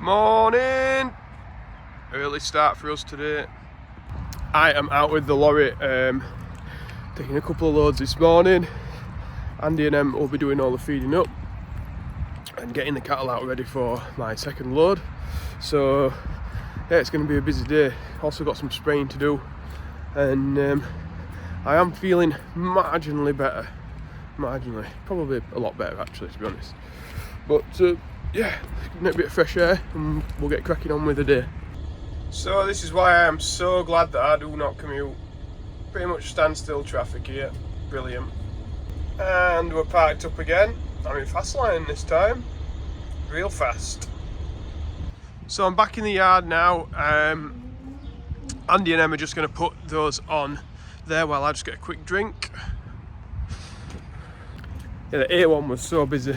Morning! Early start for us today. I am out with the lorry, taking a couple of loads this morning. Andy and Em will be doing all the feeding up and getting the cattle out ready for my second load. So yeah, it's going to be a busy day. Also got some spraying to do, and I am feeling marginally better. Marginally, probably a lot better actually, to be honest. But yeah, a bit of fresh air and we'll get cracking on with the day. So this is why I am so glad that I do not commute. Pretty much standstill traffic here. Brilliant. And we're parked up again. I'm in fast lane this time. Real fast. So I'm back in the yard now. Andy and Em are just going to put those on there while I just get a quick drink. Yeah, the A1 was so busy.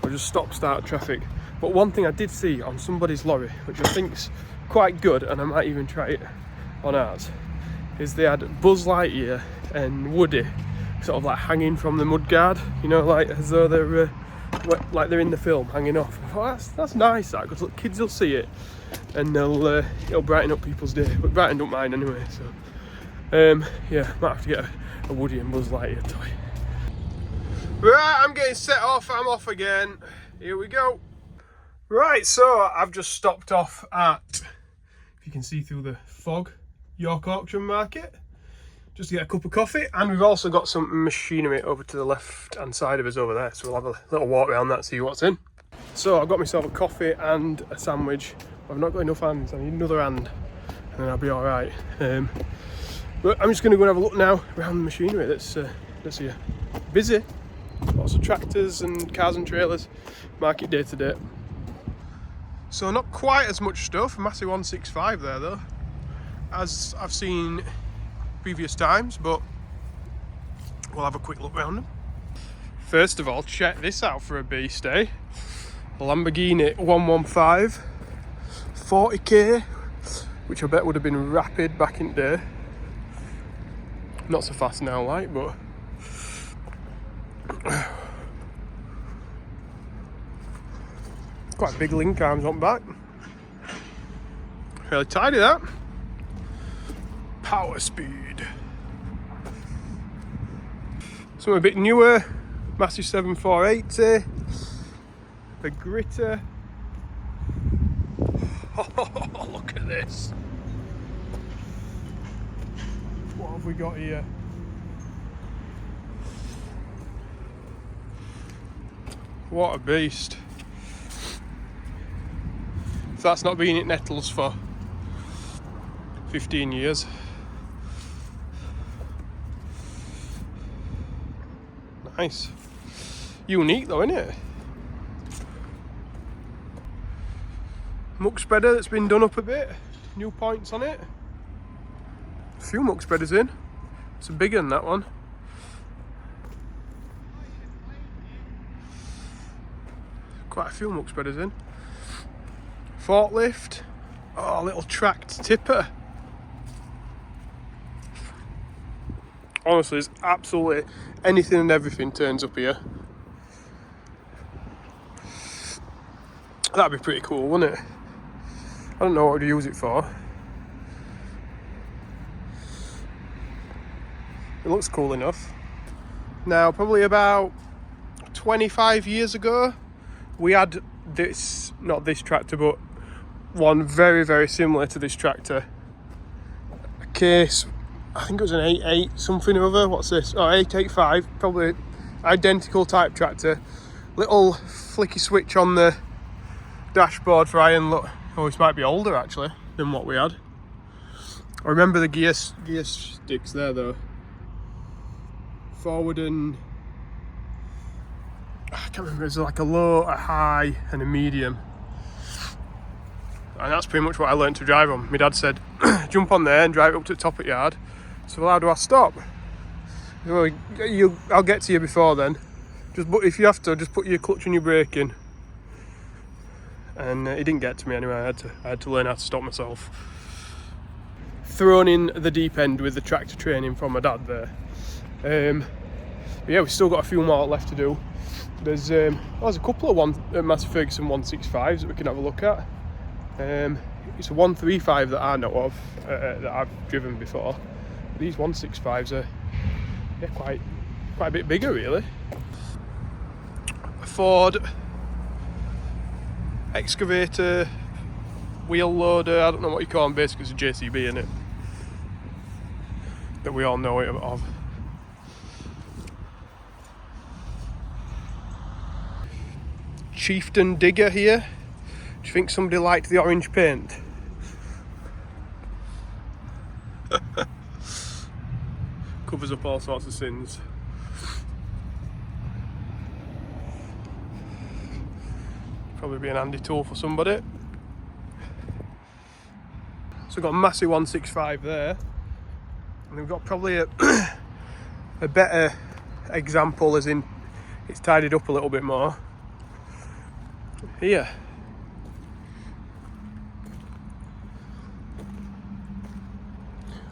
I just stop-start traffic. But one thing I did see on somebody's lorry, which I think's quite good, and I might even try it on ours, is they had Buzz Lightyear and Woody sort of like hanging from the mudguard, you know, like as though they're like they're in the film, hanging off. I thought, that's nice, that, because kids will see it and it'll brighten up people's day. But brightened up mine anyway. So yeah, might have to get a Woody and Buzz Lightyear toy. Right, I'm getting set off. I'm off again. Here we go. Right, so I've just stopped off at, if you can see through the fog, Yorkshire Auction Market, just to get a cup of coffee. And we've also got some machinery over to the left hand side of us over there, so we'll have a little walk around that, see what's in. So I've got myself a coffee and a sandwich. I've not got enough hands, I need another hand and then I'll be all right. But I'm just going to go and have a look now around the machinery that's here. Busy. Lots of tractors and cars and trailers. Market day to day. So not quite as much stuff. Massey 165 there though, as I've seen previous times, but we'll have a quick look around them. First of all, check this out for a beast, eh? Lamborghini 115, 40k, which I bet would have been rapid back in the day. Not so fast now, like, but quite big link arms on back. Really tidy, that. Power speed. Some a bit newer. Massey 7480. The gritter. Oh, look at this. What have we got here? What a beast. If that's not been at Nettles for 15 years. Nice. Unique though, isn't it? Muck spreader that's been done up a bit. New points on it. A few muck spreaders in. It's a big one, that one. Quite a few muck spreaders in. Forklift. Oh, a little tracked tipper. Honestly, there's absolutely anything and everything turns up here. That'd be pretty cool, wouldn't it? I don't know what to use it for. It looks cool enough. Now, probably about 25 years ago, we had this, not this tractor, but one very, very similar to this tractor. A case, I think it was an 88 something or other. What's this? Oh, 885, probably identical type tractor. Little flicky switch on the dashboard for iron. Look, oh, this might be older actually than what we had. I remember the gear sticks there though. Forward and I can't remember, there's like a low, a high and a medium, and that's pretty much what I learned to drive on. My dad said jump on there and drive it up to the top of the yard. So how do I stop? Well, I'll get to you before then, but if you have to, just put your clutch and your brake in. And he didn't get to me anyway. I had to learn how to stop myself. Thrown in the deep end with the tractor training from my dad there. But yeah, we've still got a few more left to do. There's a couple of Massey Ferguson 165s that we can have a look at. It's a 135 that I know of, that I've driven before. These 165s are quite a bit bigger, really. A Ford excavator, wheel loader, I don't know what you call them, basically it's a JCB in it, that we all know it of. Chieftain digger here. Do you think somebody liked the orange paint? Covers up all sorts of sins. Probably be an handy tool for somebody. So we've got a massey 165 there, and we've got probably a better example, as in it's tidied up a little bit more. Here.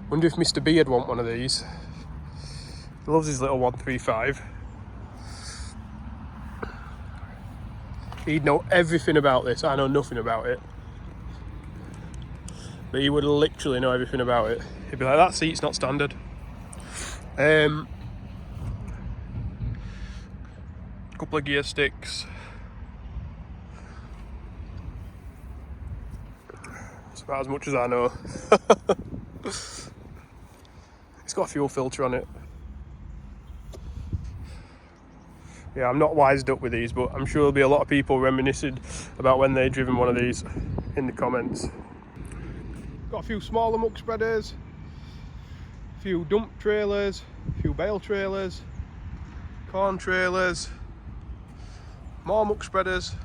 Wonder if Mr. B would want one of these. He loves his little 135. He'd know everything about this. I know nothing about it. But he would literally know everything about it. He'd be like, that seat's not standard. Couple of gear sticks. That's about as much as I know. It's got a fuel filter on it. Yeah, I'm not wised up with these, but I'm sure there'll be a lot of people reminiscing about when they've driven one of these in the comments. Got a few smaller muck spreaders, a few dump trailers, a few bale trailers, corn trailers, more muck spreaders.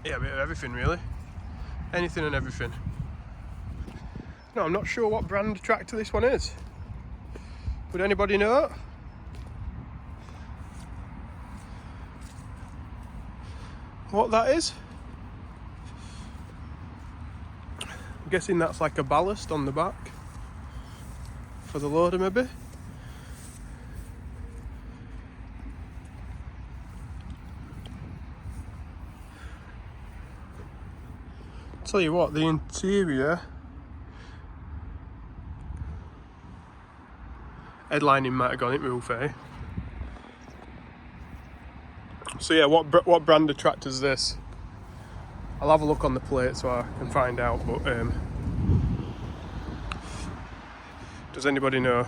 Yeah, a bit of everything really. Anything and everything. No, I'm not sure what brand tractor this one is. Would anybody know? What that is? I'm guessing that's like a ballast on the back for the loader, maybe. Tell you what, the interior headlining might have gone in roof, eh? So yeah, what brand of tractor is this? I'll have a look on the plate so I can find out, but does anybody know?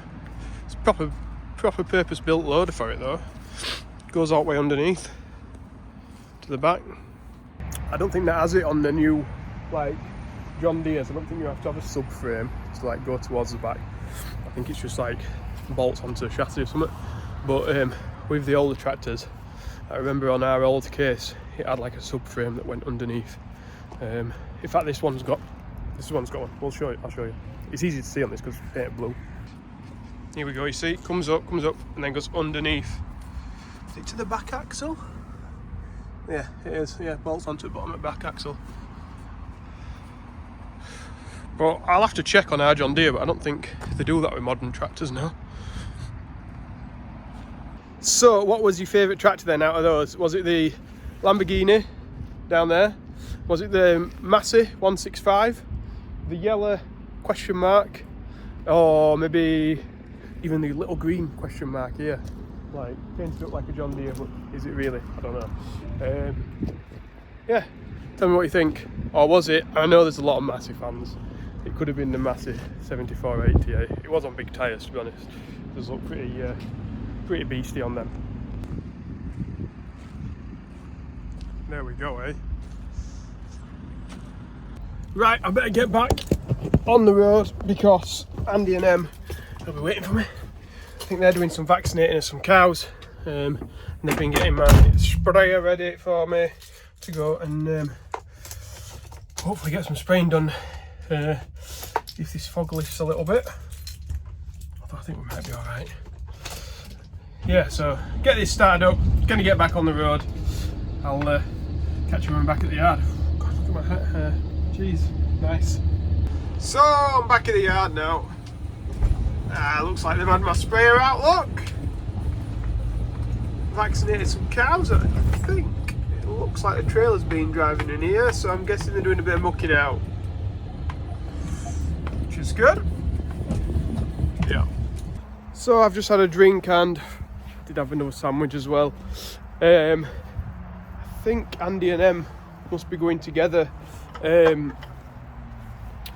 It's a proper purpose built loader for it though. Goes all the way underneath to the back. I don't think that has it on the new like John Deere's. I don't think you have to have a subframe to like go towards the back. I think it's just like bolts onto the chassis or something. But with the older tractors, I remember on our old case it had like a subframe that went underneath. In fact, this one's got one. I'll show you. It's easy to see on this because it's painted blue. Here we go. You see, it comes up, and then goes underneath. Is it to the back axle? Yeah, it is. Yeah, bolts onto the bottom of the back axle. But I'll have to check on our John Deere, but I don't think they do that with modern tractors now. So, what was your favourite tractor then out of those? Was it the Lamborghini down there? Was it the Massey 165? The yellow question mark? Or maybe even the little green question mark here? Like, painted up like a John Deere, but is it really? I don't know. Yeah, tell me what you think. Or was it? I know there's a lot of Massey fans. It could have been the Massey 7488. It was on big tyres, to be honest. It does look pretty beastie on them. There we go, eh? Right, I better get back on the road because Andy and Em will be waiting for me. I think they're doing some vaccinating of some cows, and they've been getting my sprayer ready for me to go and hopefully get some spraying done if this fog lifts a little bit. Although I think we might be alright. Yeah, so get this started up, gonna get back on the road. I'll catch you when I'm back at the yard. God, look at my hat. Jeez, nice. So I'm back at the yard now. Looks like they've had my sprayer out, look. vaccinated some cows. I think it looks like a trailer's been driving in here, so I'm guessing they're doing a bit of mucking out, which is good. Yeah. So I've just had a drink and did have another sandwich as well. I think Andy and Em must be going together,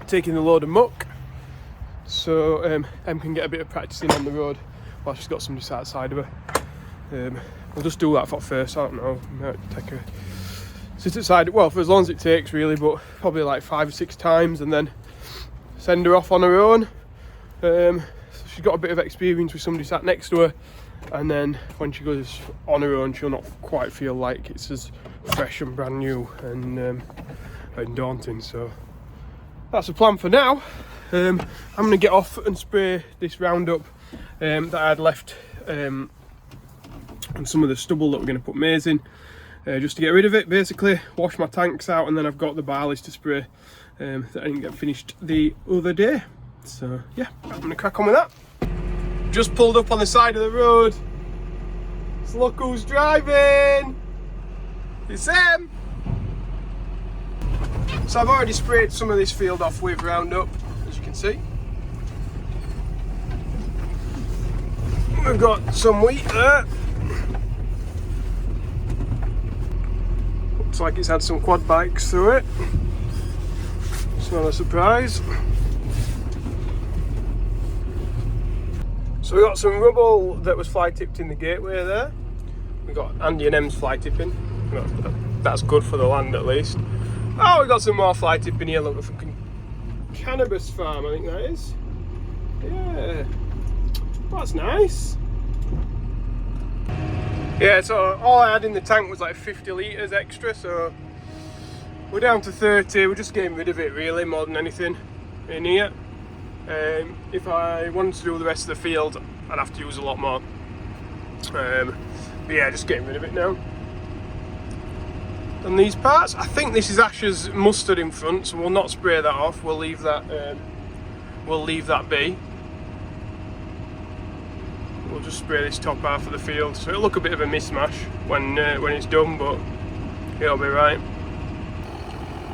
taking the load of muck, so Em can get a bit of practicing on the road while she's got somebody sat outside of her. We'll just do that for first. I don't know, might take her sit outside, well, for as long as it takes really, but probably like 5 or 6 times, and then send her off on her own. So she's got a bit of experience with somebody sat next to her, and then when she goes on her own, she'll not quite feel like it's as fresh and brand new and daunting. So that's the plan for now. I'm going to get off and spray this Roundup that I had left and some of the stubble that we're going to put maize in, just to get rid of it, basically wash my tanks out, and then I've got the barleys to spray that I didn't get finished the other day. So yeah, I'm going to crack on with that. Just pulled up on the side of the road. So look who's driving. It's Em. So I've already sprayed some of this field off with Roundup, as you can see. We've got some wheat there. Looks like it's had some quad bikes through it. It's not a surprise. So we got some rubble that was fly tipped in the gateway there. We got Andy and Em's fly tipping. That's good for the land at least. Oh, we got some more fly tipping here. Look, a fucking cannabis farm, I think that is. Yeah, that's nice. Yeah, so all I had in the tank was like 50 litres extra, so we're down to 30. We're just getting rid of it really, more than anything in here. If I wanted to do the rest of the field, I'd have to use a lot more. But yeah, just getting rid of it now. And these parts, I think this is Ash's mustard in front, so we'll not spray that off. We'll leave that. We'll leave that be. We'll just spray this top half of the field, so it'll look a bit of a mismatch when it's done, but it'll be right.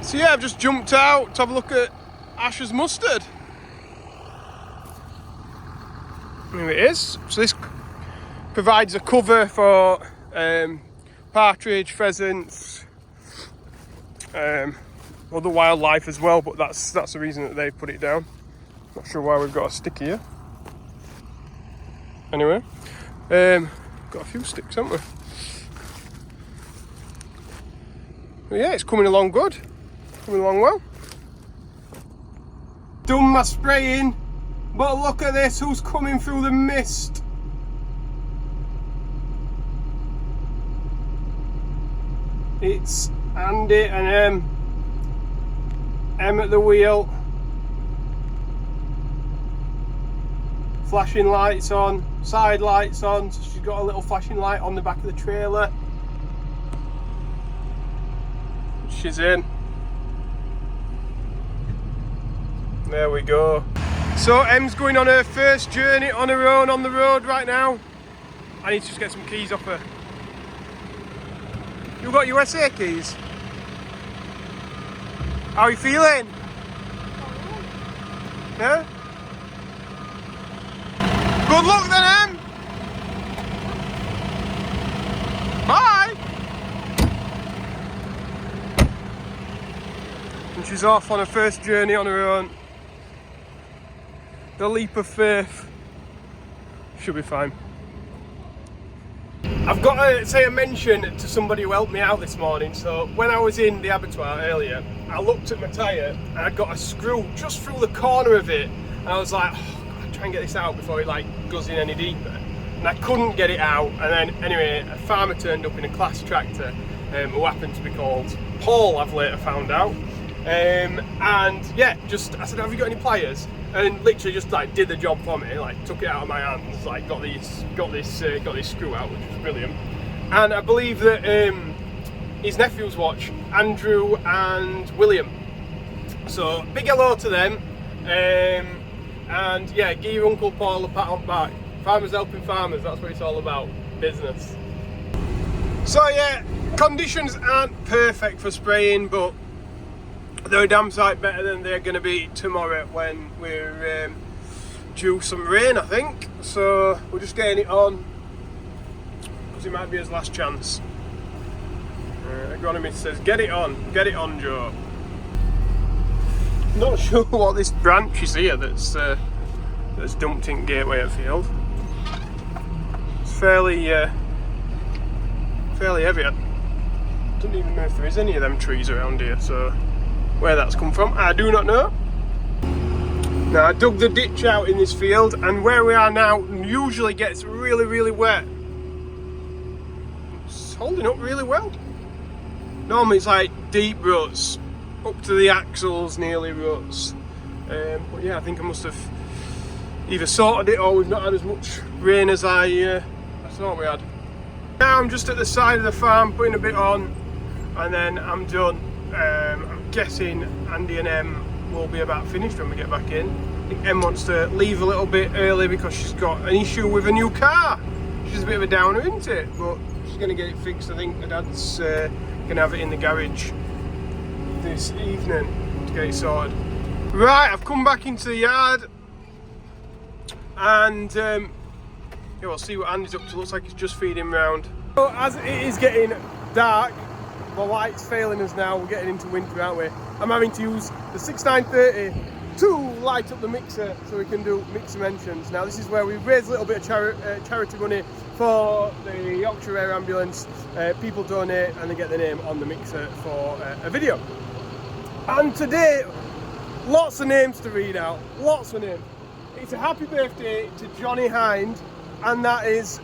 So yeah, I've just jumped out to have a look at Ash's mustard. Here it is. So this provides a cover for partridge, pheasants, other wildlife as well, but that's the reason that they put it down. Not sure why we've got a stick here. Anyway, got a few sticks, haven't we? But yeah, it's coming along good. Coming along well. Done my spraying, but look at this, who's coming through the mist? It's Andy and Em at the wheel. Flashing lights on, side lights on, so she's got a little flashing light on the back of the trailer. She's in. There we go. So Em's going on her first journey on her own on the road right now. I need to just get some keys off her. You got USA keys? How are you feeling? Yeah? Good luck then, Em! Bye! And she's off on her first journey on her own. The leap of faith. Should be fine. I've got to say a mention to somebody who helped me out this morning. So when I was in the abattoir earlier, I looked at my tyre and I got a screw just through the corner of it, and I was like, oh, God, try and get this out before it like goes in any deeper. And I couldn't get it out, and then anyway, a farmer turned up in a class tractor who happened to be called Paul, I've later found out. And yeah, just I said, have you got any pliers? And literally just like did the job for me, like took it out of my hands, like got this screw out, which was brilliant. And I believe that his nephews watch, Andrew and William. So big hello to them. And yeah, give your Uncle Paul a pat on the back. Farmers helping farmers, that's what it's all about. Business. So yeah, conditions aren't perfect for spraying, but they're a damn sight better than they're going to be tomorrow when we're due some rain, I think. So we're just getting it on because it might be his last chance. Agronomist says, get it on, Joe. Not sure what this branch is here that's dumped in Gateway at field. It's fairly heavy. I don't even know if there is any of them trees around here, so where that's come from I do not know. Now I dug the ditch out in this field, and where we are now usually gets really wet. It's holding up really well. Normally it's like deep ruts, up to the axles nearly ruts. But yeah, I think I must have either sorted it or we've not had as much rain as I thought we had. Now I'm just at the side of the farm putting a bit on, and then I'm done. I'm guessing Andy and Em will be about finished when we get back in. I think Em wants to leave a little bit early because she's got an issue with a new car. She's a bit of a downer, isn't it? But she's going to get it fixed. I think her dad's going to have it in the garage this evening to get it sorted. Right, I've come back into the yard, and yeah, we'll see what Andy's up to. Looks like he's just feeding round. So as it is getting dark, the light's failing us now. We're getting into winter, aren't we? I'm having to use the 6930 to light up the mixer so we can do mixer mentions. Now this is where we raise a little bit of charity money for the Yorkshire Air Ambulance. People donate and they get their name on the mixer for a video. And today, lots of names to read out, lots of names. It's a happy birthday to Johnny Hind, and that is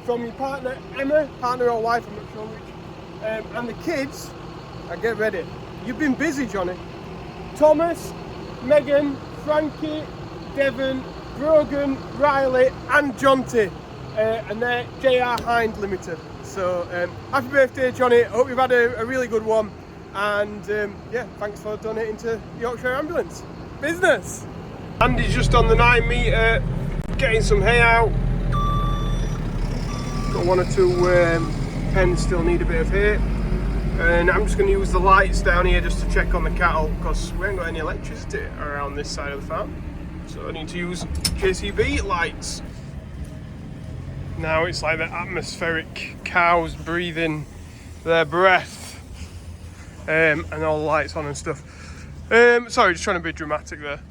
from your partner Emma, partner or wife, I'm not sure which. And the kids, get ready. You've been busy, Johnny. Thomas, Megan, Frankie, Devon, Brogan, Riley and Jonty. And they're JR Hind Limited. So happy birthday, Johnny. I hope you've had a really good one. And yeah, thanks for donating to Yorkshire Air Ambulance. Business! Andy's just on the 9 metre, getting some hay out. Got one or two pens still need a bit of hay. And I'm just going to use the lights down here just to check on the cattle, because we ain't got any electricity around this side of the farm. So I need to use JCB lights. Now it's like the atmospheric cows breathing their breath, and all the lights on and stuff. Sorry, just trying to be dramatic there.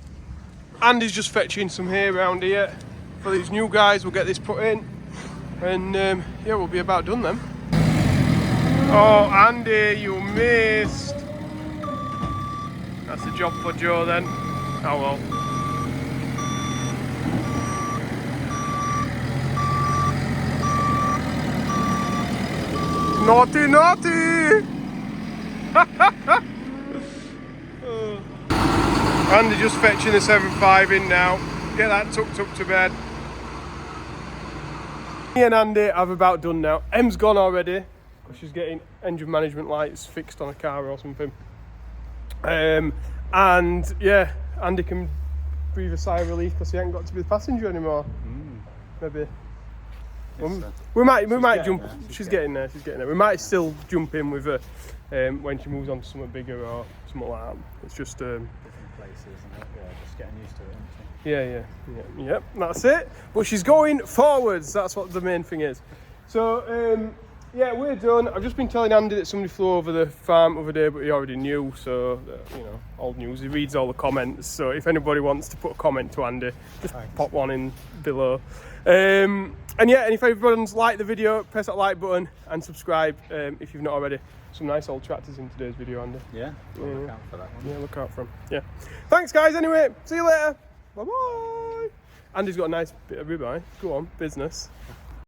Andy's just fetching some hay around here for these new guys. We'll get this put in, and yeah, we'll be about done then. Oh, Andy, you missed. That's a job for Joe then. Oh well. Naughty, naughty! Andy just fetching the 7.5 in now. Get that tucked up to bed. Me and Andy have about done now. Em's gone already, because she's getting engine management lights fixed on a car or something. And yeah, Andy can breathe a sigh of relief because he ain't got to be the passenger anymore. Maybe. We might jump. She's getting there. We might still jump in with her when she moves on to something bigger or something like that. It's just different places, isn't it? Yeah, just getting used to it, isn't she? Yeah. That's it. But she's going forwards. That's what the main thing is. So yeah, we're done. I've just been telling Andy that somebody flew over the farm the other day, but he already knew. So you know, old news. He reads all the comments. So if anybody wants to put a comment to Andy, just pop one in below. And yeah, and if everyone's liked the video, press that like button and subscribe if you've not already. Some nice old tractors in today's video, Andy. Yeah, look out for that one. Yeah, look out for them. Yeah. Thanks, guys, anyway. See you later. Bye-bye. Andy's got a nice bit of ribeye. Go on, business.